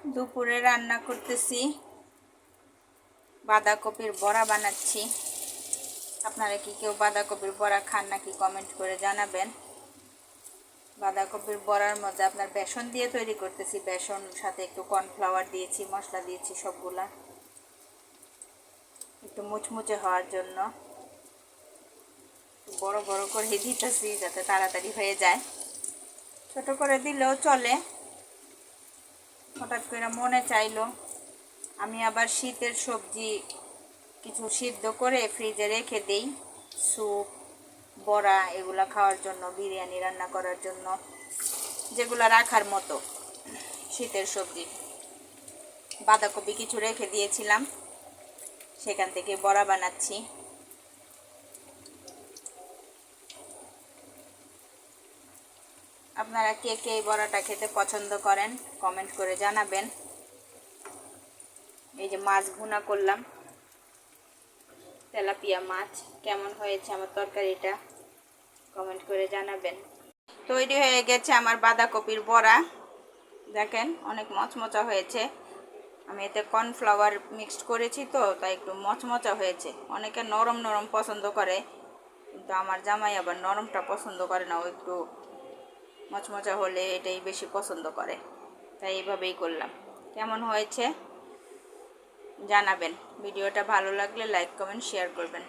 দুপুরে রান্না করতেছি, বাঁধাকপির বড়া বানাচ্ছি। আপনারা কি কেউ বাঁধাকপির বড়া খান নাকি কমেন্ট করে জানাবেন। বাঁধাকপির বড়ার মধ্যে আপনার বেসন দিয়ে তৈরি করতেছি। বেসন সাথে একটু কর্নফ্লাওয়ার দিয়েছি, মশলা দিয়েছি সবগুলা, একটু মুচমুচে হওয়ার জন্য। বড় বড় করে দিতেছি যাতে তাড়াতাড়ি হয়ে যায়। ছোট করে দিলেও চলে, হঠাৎ করে মনে চাইলো। আমি আবার শীতের সবজি কিছু সিদ্ধ করে ফ্রিজে রেখে দেই, স্যুপ, বড়া এগুলা খাওয়ার জন্য, বিরিয়ানি রান্না করার জন্য, যেগুলো রাখার মতো শীতের সবজি। বাঁধাকপি কিছু রেখে দিয়েছিলাম, সেখান থেকে বড়া বানাচ্ছি। আপনারা কে কে এই বড়াটা খেতে পছন্দ করেন কমেন্ট করে জানাবেন। এই যে মাছ ভুনা করলাম, তেলাপিয়া মাছ। কেমন হয়েছে আমার তরকারিটা কমেন্ট করে জানাবেন। তৈরি হয়ে গেছে আমার বাঁধাকপির বড়া। দেখেন অনেক মচমচা হয়েছে। আমি এতে কর্নফ্লাওয়ার মিক্সড করেছি তো, তাই একটু মচমচা হয়েছে। অনেকে নরম নরম পছন্দ করে, কিন্তু আমার জামাই আবার নরমটা পছন্দ করে না, ও একটু মচমচা হলে এটাই বেশি পছন্দ করে, তাই এইভাবেই করলাম। কেমন হয়েছে জানাবেন। ভিডিওটা ভালো লাগলে লাইক কমেন্ট শেয়ার করবেন।